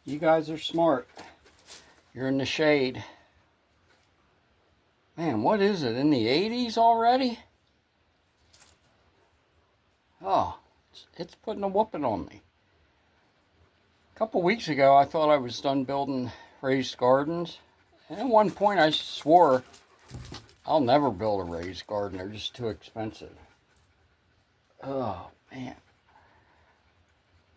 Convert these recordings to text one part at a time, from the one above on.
You guys are smart. You're in the shade. Man, what is it? In the 80s already? Oh, it's putting a whooping on me. A couple weeks ago, I thought I was done building raised gardens. And at one point, I swore I'll never build a raised garden. They're just too expensive. Oh, man.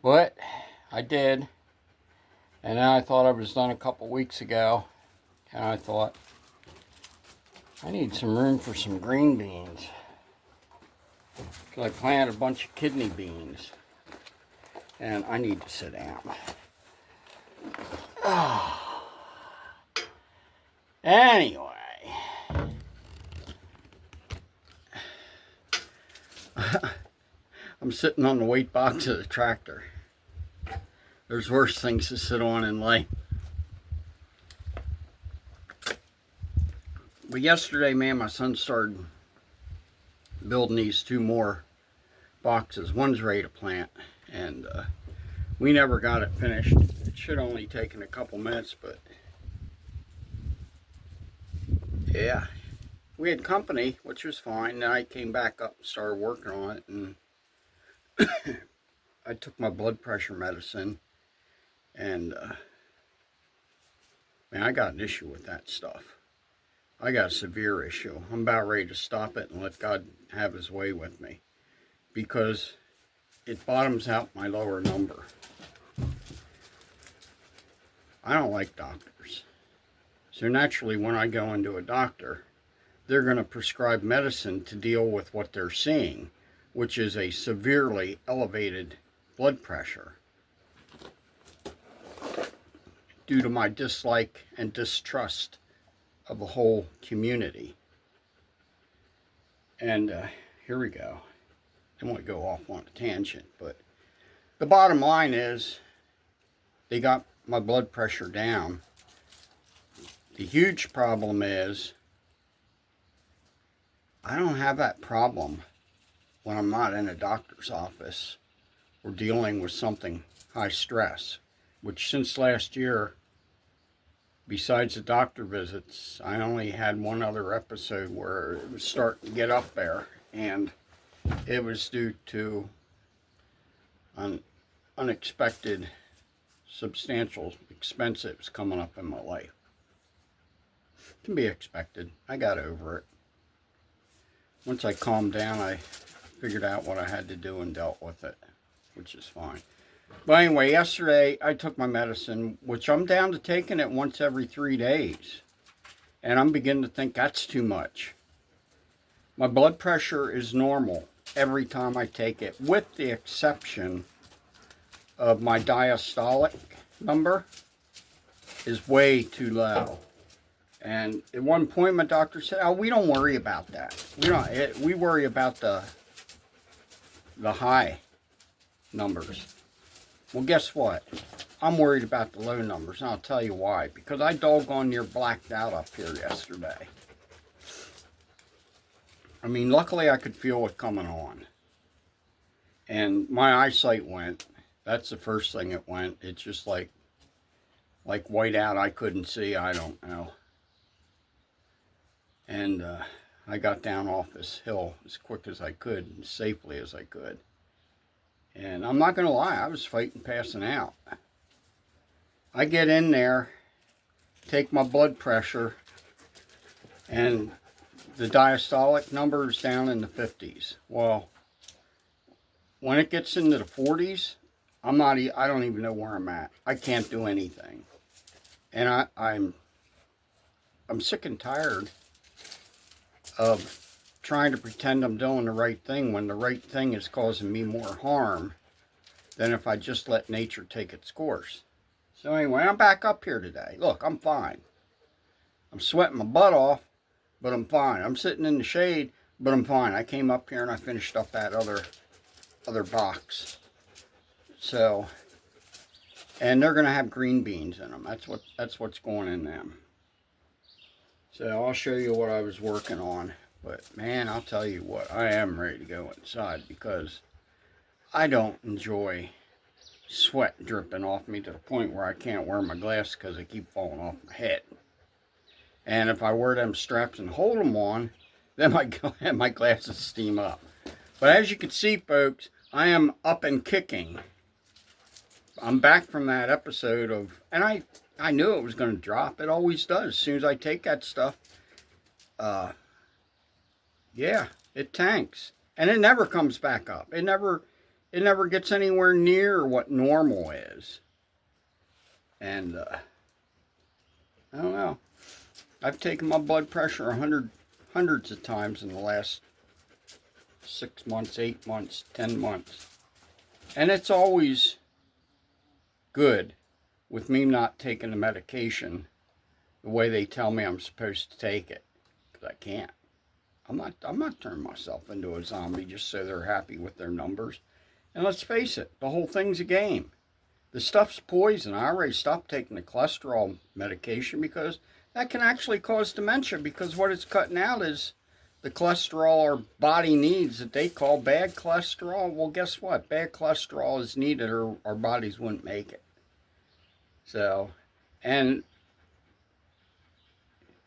But I did. And then I thought I was done a couple weeks ago. And I thought, I need some room for some green beans. Because I planted a bunch of kidney beans. And I need to sit down. Oh. Anyway. I'm sitting on the weight box of the tractor. There's worse things to sit on in life. But yesterday, man, my son started building these two more boxes. One's ready to plant, and we never got it finished. It should only taken a couple minutes, but yeah, we had company, which was fine. Then I came back up and started working on it, and I took my blood pressure medicine, and man, I got an issue with that stuff. I got a severe issue. I'm about ready to stop it and let God have his way with me, because it bottoms out my lower number. I don't like doctors. So naturally, when I go into a doctor, they're going to prescribe medicine to deal with what they're seeing, which is a severely elevated blood pressure, due to my dislike and distrust of the whole community. And here we go. I won't go off on a tangent, but the bottom line is they got my blood pressure down. The huge problem is I don't have that problem when I'm not in a doctor's office or dealing with something high stress, which since last year, besides the doctor visits, I only had one other episode where it was starting to get up there, and it was due to an unexpected, substantial expenses coming up in my life. Can be expected. I got over it. Once I calmed down, I figured out what I had to do and dealt with it, which is fine. But anyway, yesterday I took my medicine, which I'm down to taking it once every 3 days. And I'm beginning to think that's too much. My blood pressure is normal every time I take it, with the exception of my diastolic number is way too low. And at one point my doctor said, oh, we don't worry about that. We worry about the high numbers. Well, guess what? I'm worried about the low numbers, and I'll tell you why. Because I doggone near blacked out up here yesterday. I mean, luckily I could feel it coming on. And my eyesight went. That's the first thing it went. It's just like white out. I couldn't see. I don't know. And I got down off this hill as quick as I could, and safely as I could. And I'm not going to lie, I was fighting passing out. I get in there, take my blood pressure, and the diastolic number is down in the 50s. Well, when it gets into the 40s, I don't even know where I'm at. I can't do anything. And I'm sick and tired of trying to pretend I'm doing the right thing when the right thing is causing me more harm than if I just let nature take its course. So anyway, I'm back up here today. Look, I'm fine. I'm sweating my butt off, but I'm fine. I'm sitting in the shade, but I'm fine. I came up here and I finished up that other box. So, and they're going to have green beans in them. That's what's going in them. So I'll show you what I was working on. But man, I'll tell you what, I am ready to go inside, because I don't enjoy sweat dripping off me to the point where I can't wear my glasses because they keep falling off my head. And if I wear them straps and hold them on, then my glasses steam up. But as you can see, folks, I am up and kicking. I'm back from that episode of, and I knew it was going to drop. It always does. As soon as I take that stuff, yeah, it tanks. And it never comes back up. It never gets anywhere near what normal is. And, I don't know. I've taken my blood pressure hundreds of times in the last 6 months, 8 months, 10 months. And it's always good with me not taking the medication the way they tell me I'm supposed to take it. Because I can't. I'm not turning myself into a zombie just so they're happy with their numbers. And let's face it, the whole thing's a game. The stuff's poison. I already stopped taking the cholesterol medication because that can actually cause dementia, because what it's cutting out is the cholesterol our body needs that they call bad cholesterol. Well, guess what? Bad cholesterol is needed or our bodies wouldn't make it. So, and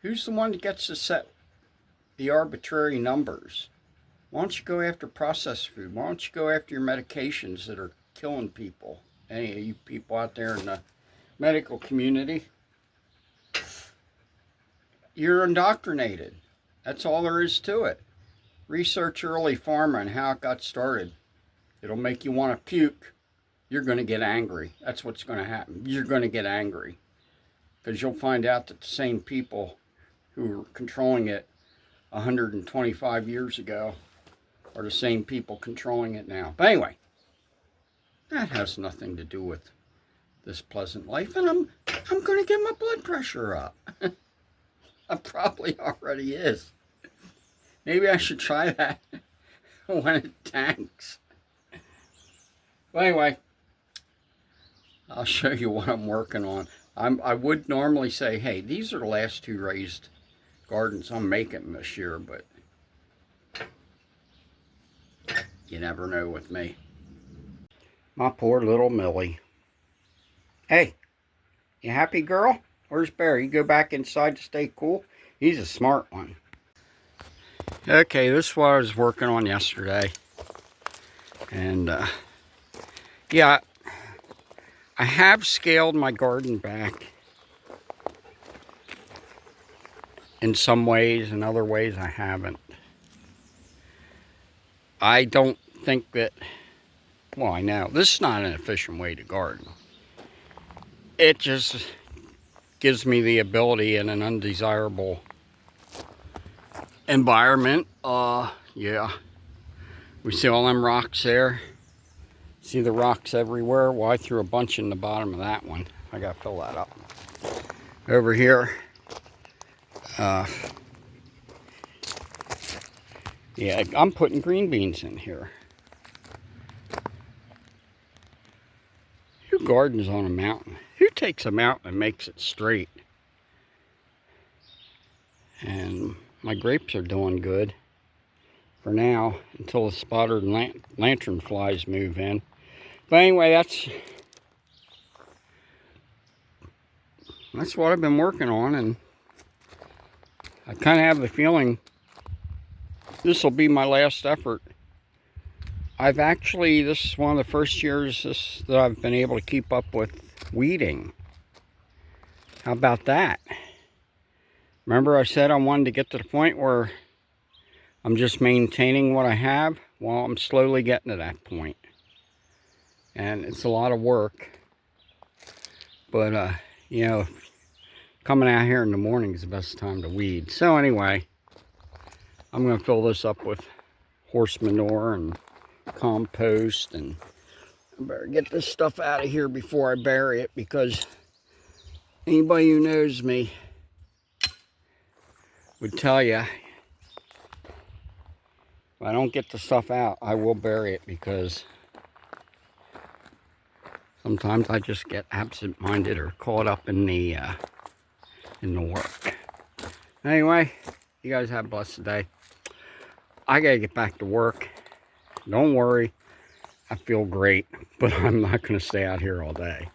who's the one that gets to set the arbitrary numbers? Why don't you go after processed food? Why don't you go after your medications that are killing people? Any of you people out there in the medical community, you're indoctrinated. That's all there is to it. Research early pharma and how it got started. It'll make you want to puke. You're going to get angry. That's what's going to happen. You're going to get angry. Because you'll find out that the same people who were controlling it 125 years ago are the same people controlling it now. But anyway, that has nothing to do with this pleasant life. And I'm going to get my blood pressure up. It probably already is. Maybe I should try that when it tanks. Well, anyway, I'll show you what I'm working on. I would normally say, hey, these are the last 2 raised gardens I'm making this year, but you never know with me. My poor little Millie. Hey, you happy, girl? Where's Barry? You go back inside to stay cool? He's a smart one. Okay, this is what I was working on yesterday. And, yeah, I have scaled my garden back in some ways, in other ways I haven't. I don't think that, well, I know, this is not an efficient way to garden. It just gives me the ability in an undesirable environment. Yeah. We see all them rocks there. See the rocks everywhere? Well, I threw a bunch in the bottom of that one. I gotta fill that up. Over here, yeah, I'm putting green beans in here. Who gardens on a mountain? Who takes a mountain and makes it straight? And my grapes are doing good for now until the spotted lantern flies move in. But anyway, that's what I've been working on, and I kind of have the feeling this will be my last effort. This is one of the first years that I've been able to keep up with weeding. How about that? Remember I said I wanted to get to the point where I'm just maintaining what I have? Well, I'm slowly getting to that point. And it's a lot of work. But, you know, coming out here in the morning is the best time to weed. So anyway, I'm going to fill this up with horse manure and compost, and I better get this stuff out of here before I bury it, because anybody who knows me would tell you if I don't get the stuff out, I will bury it, because sometimes I just get absent-minded or caught up in the work. Anyway, you guys have a blessed day. I gotta get back to work. Don't worry. I feel great, but I'm not going to stay out here all day.